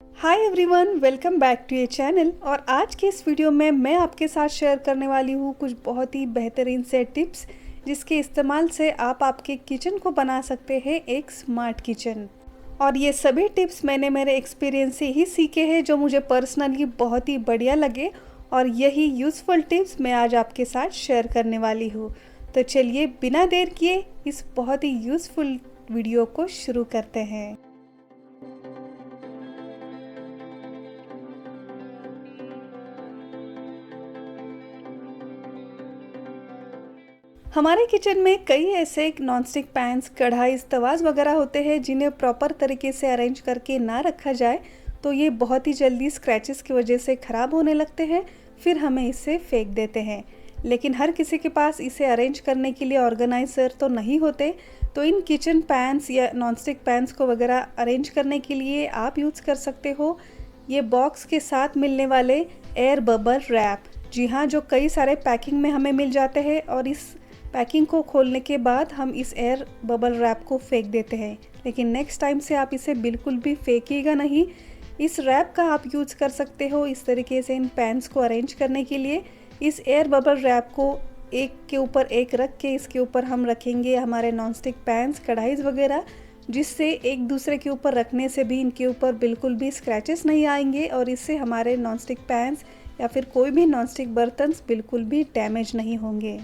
Hi everyone, welcome back to ये चैनल। और आज के इस वीडियो में मैं आपके साथ शेयर करने वाली हूँ कुछ बहुत ही बेहतरीन से टिप्स जिसके इस्तेमाल से आप आपके किचन को बना सकते हैं एक स्मार्ट किचन। और ये सभी टिप्स मैंने मेरे एक्सपीरियंस से ही सीखे हैं जो मुझे पर्सनली बहुत ही बढ़िया लगे, और यही यूज़फुल टिप्स मैं आज आपके साथ शेयर करने वाली हूँ। तो चलिए बिना देर किए इस बहुत ही यूज़फुल वीडियो को शुरू करते हैं। हमारे किचन में कई ऐसे नॉनस्टिक पैन्स, कढ़ाई, तवाज वगैरह होते हैं जिन्हें प्रॉपर तरीके से अरेंज करके ना रखा जाए तो ये बहुत ही जल्दी स्क्रैचेस की वजह से ख़राब होने लगते हैं, फिर हमें इसे फेंक देते हैं। लेकिन हर किसी के पास इसे अरेंज करने के लिए ऑर्गेनाइज़र तो नहीं होते, तो इन किचन पैन्स या नॉनस्टिक पैन्स को वगैरह अरेंज करने के लिए आप यूज़ कर सकते हो ये बॉक्स के साथ मिलने वाले एयर बबल रैप। जी हाँ, जो कई सारे पैकिंग में हमें मिल जाते हैं, और इस पैकिंग को खोलने के बाद हम इस एयर बबल रैप को फेंक देते हैं। लेकिन नेक्स्ट टाइम से आप इसे बिल्कुल भी फेंकिएगा नहीं। इस रैप का आप यूज़ कर सकते हो इस तरीके से इन पैन्स को अरेंज करने के लिए। इस एयर बबल रैप को एक के ऊपर एक रख के इसके ऊपर हम रखेंगे हमारे नॉनस्टिक पैन्स, कढ़ाईज वगैरह, जिससे एक दूसरे के ऊपर रखने से भी इनके ऊपर बिल्कुल भी स्क्रैचेस नहीं आएंगे, और इससे हमारे नॉनस्टिक पैन्स या फिर कोई भी नॉनस्टिक बर्तन बिल्कुल भी डैमेज नहीं होंगे।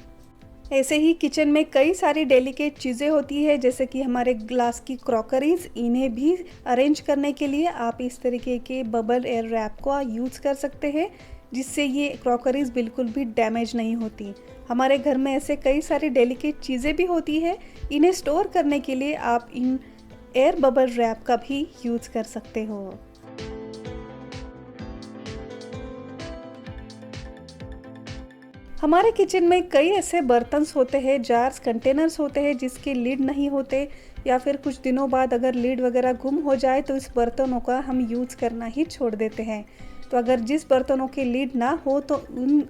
ऐसे ही किचन में कई सारी डेलिकेट चीज़ें होती है, जैसे कि हमारे ग्लास की क्रॉकरीज, इन्हें भी अरेंज करने के लिए आप इस तरीके के बबल एयर रैप को यूज़ कर सकते हैं, जिससे ये क्रॉकरीज बिल्कुल भी डैमेज नहीं होती। हमारे घर में ऐसे कई सारी डेलिकेट चीज़ें भी होती है, इन्हें स्टोर करने के लिए आप इन एयर बबल रैप का भी यूज़ कर सकते हो। हमारे किचन में कई ऐसे बर्तन्स होते हैं, जार्स, कंटेनर्स होते हैं जिसके लीड नहीं होते, या फिर कुछ दिनों बाद अगर लीड वगैरह गुम हो जाए तो इस बर्तनों का हम यूज़ करना ही छोड़ देते हैं। तो अगर जिस बर्तनों के लीड ना हो तो उन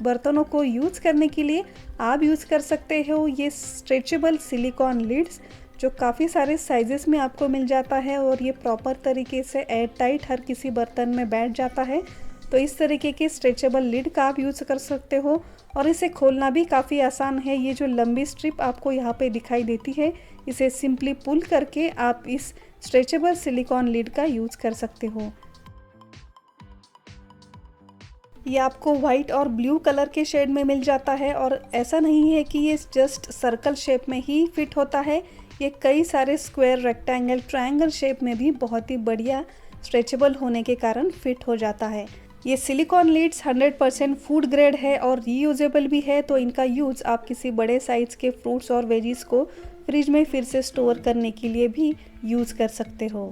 बर्तनों को यूज़ करने के लिए आप यूज़ कर सकते हो ये स्ट्रेचेबल सिलिकॉन लीड्स, जो काफ़ी सारे साइजेस में आपको मिल जाता है, और ये प्रॉपर तरीके से एयर टाइट हर किसी बर्तन में बैठ जाता है। तो इस तरीके के स्ट्रेचेबल लिड का आप यूज़ कर सकते हो, और इसे खोलना भी काफ़ी आसान है। ये जो लंबी स्ट्रिप आपको यहाँ पे दिखाई देती है, इसे सिंपली पुल करके आप इस स्ट्रेचेबल सिलिकॉन लिड का यूज़ कर सकते हो। ये आपको वाइट और ब्लू कलर के शेड में मिल जाता है, और ऐसा नहीं है कि ये जस्ट सर्कल शेप में ही फिट होता है, ये कई सारे स्क्वायर, रेक्टेंगल, ट्रायंगल शेप में भी बहुत ही बढ़िया स्ट्रेचेबल होने के कारण फिट हो जाता है। ये सिलिकॉन लीड्स 100% फूड ग्रेड है और रीयूजेबल भी है, तो इनका यूज़ आप किसी बड़े साइज़ के फ्रूट्स और वेजीज को फ्रिज में फिर से स्टोर करने के लिए भी यूज़ कर सकते हो।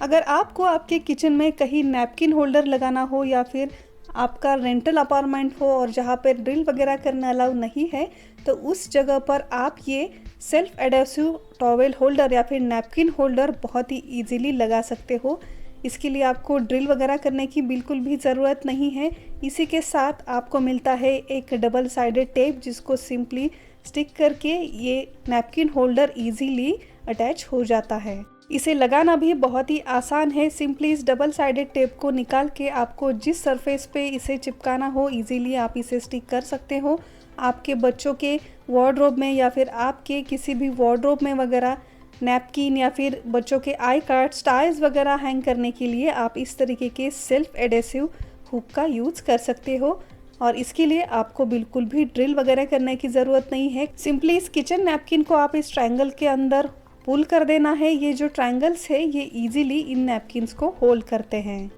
अगर आपको आपके किचन में कहीं नैपकिन होल्डर लगाना हो, या फिर आपका रेंटल अपार्टमेंट हो और जहाँ पर ड्रिल वगैरह करना अलाउ नहीं है, तो उस जगह पर आप ये सेल्फ एडेसिव टॉवेल होल्डर या फिर नैपकिन होल्डर बहुत ही इजीली लगा सकते हो। इसके लिए आपको ड्रिल वगैरह करने की बिल्कुल भी ज़रूरत नहीं है। इसी के साथ आपको मिलता है एक डबल साइडेड टेप, जिसको सिंपली स्टिक करके ये नैपकिन होल्डर इजीली अटैच हो जाता है। इसे लगाना भी बहुत ही आसान है। सिंपली इस डबल साइडेड टेप को निकाल के आपको जिस सरफेस पे इसे चिपकाना हो इजीली आप इसे स्टिक कर सकते हो। आपके बच्चों के वार्डरोब में या फिर आपके किसी भी वार्डरोब में वगैरह नैपकिन या फिर बच्चों के आई कार्ड्स, टाइज वगैरह हैंग करने के लिए आप इस तरीके के सेल्फ एडेसिव हुक का यूज़ कर सकते हो। और इसके लिए आपको बिल्कुल भी ड्रिल वगैरह करने की ज़रूरत नहीं है। सिंपली इस किचन नैपकिन को आप इस ट्रायंगल के अंदर पुल कर देना है। ये जो ट्रायंगल्स है ये इजीली इन नैपकिन्स को होल्ड करते हैं।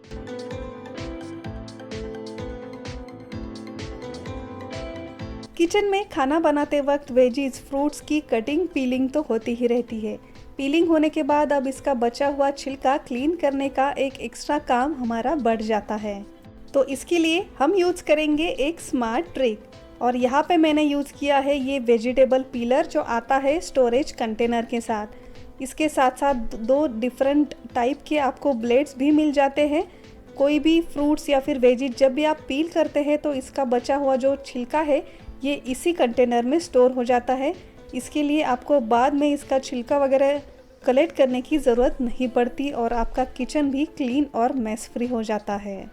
किचन में खाना बनाते वक्त वेजीज, फ्रूट्स की कटिंग, पीलिंग तो होती ही रहती है। पीलिंग होने के बाद अब इसका बचा हुआ छिलका क्लीन करने का एक एक्स्ट्रा काम हमारा बढ़ जाता है। तो इसके लिए हम यूज़ करेंगे एक स्मार्ट ट्रिक, और यहाँ पे मैंने यूज़ किया है ये वेजिटेबल पीलर जो आता है स्टोरेज कंटेनर के साथ। इसके साथ साथ दो डिफरेंट टाइप के आपको ब्लेड्स भी मिल जाते हैं। कोई भी फ्रूट्स या फिर वेजी जब भी आप पील करते हैं तो इसका बचा हुआ जो छिलका है ये इसी कंटेनर में स्टोर हो जाता है। इसके लिए आपको बाद में इसका छिलका वगैरह कलेक्ट करने की ज़रूरत नहीं पड़ती और आपका किचन भी क्लीन और मेस फ्री हो जाता है।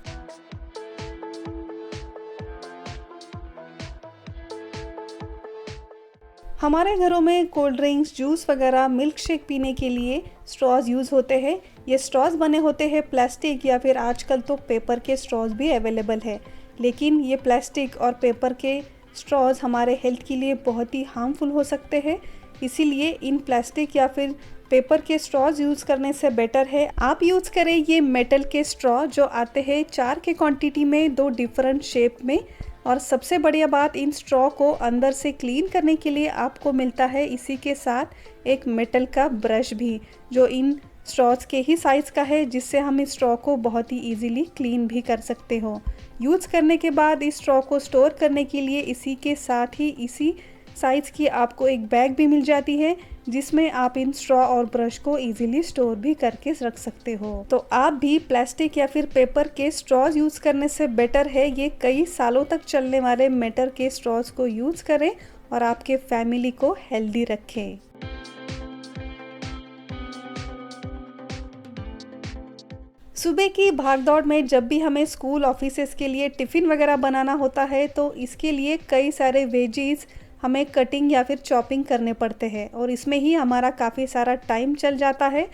हमारे घरों में कोल्ड ड्रिंक्स, जूस वगैरह, मिल्क शेक पीने के लिए स्ट्रॉज यूज़ होते हैं। ये स्ट्रॉज बने होते हैं प्लास्टिक या फिर आजकल तो पेपर के स्ट्रॉज भी अवेलेबल है। लेकिन ये प्लास्टिक और पेपर के स्ट्रॉज हमारे हेल्थ के लिए बहुत ही हार्मफुल हो सकते हैं। इसीलिए इन प्लास्टिक या फिर पेपर के स्ट्रॉज यूज़ करने से बेटर है आप यूज़ करें ये मेटल के स्ट्रॉ जो आते हैं 4 के क्वांटिटी में, 2 डिफरेंट शेप में। और सबसे बढ़िया बात, इन स्ट्रॉ को अंदर से क्लीन करने के लिए आपको मिलता है इसी के साथ एक मेटल का ब्रश भी, जो इन स्ट्रॉज के ही साइज़ का है, जिससे हम इस स्ट्रॉ को बहुत ही इजीली क्लीन भी कर सकते हो। यूज़ करने के बाद इस स्ट्रॉ को स्टोर करने के लिए इसी के साथ ही इसी साइज़ की आपको एक बैग भी मिल जाती है, जिसमें आप इन स्ट्रॉ और ब्रश को इजीली स्टोर भी करके रख सकते हो। तो आप भी प्लास्टिक या फिर पेपर के स्ट्रॉज यूज़ करने से बेटर है ये कई सालों तक चलने वाले मेटल के स्ट्रॉज को यूज़ करें और आपके फैमिली को हेल्दी रखें। सुबह की भागदौड़ में जब भी हमें स्कूल ऑफिसेस के लिए टिफ़िन वगैरह बनाना होता है तो इसके लिए कई सारे वेजीज हमें कटिंग या फिर चॉपिंग करने पड़ते हैं और इसमें ही हमारा काफ़ी सारा टाइम चल जाता है।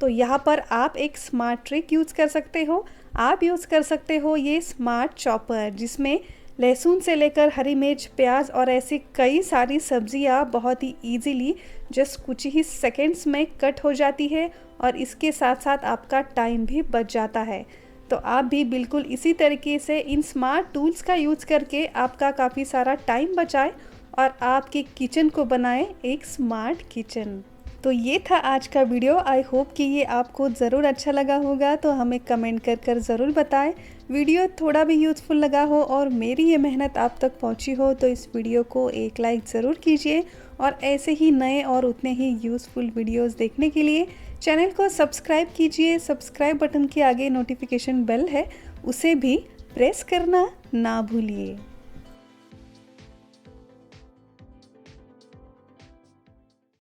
तो यहाँ पर आप एक स्मार्ट ट्रिक यूज़ कर सकते हो। आप यूज़ कर सकते हो ये स्मार्ट चॉपर, जिसमें लहसुन से लेकर हरी मिर्च, प्याज और ऐसी कई सारी सब्जियाँ बहुत ही ईजीली जस्ट कुछ ही सेकेंड्स में कट हो जाती है और इसके साथ साथ आपका टाइम भी बच जाता है। तो आप भी बिल्कुल इसी तरीके से इन स्मार्ट टूल्स का यूज़ करके आपका काफ़ी सारा टाइम बचाएं और आपके किचन को बनाएं एक स्मार्ट किचन। तो ये था आज का वीडियो। आई होप कि ये आपको ज़रूर अच्छा लगा होगा, तो हमें कमेंट कर ज़रूर बताएं। वीडियो थोड़ा भी यूज़फुल लगा हो और मेरी ये मेहनत आप तक पहुंची हो तो इस वीडियो को एक लाइक ज़रूर कीजिए और ऐसे ही नए और उतने ही यूज़फुल वीडियोस देखने के लिए चैनल को सब्सक्राइब कीजिए। सब्सक्राइब बटन के आगे नोटिफिकेशन बेल है, उसे भी प्रेस करना ना भूलिए।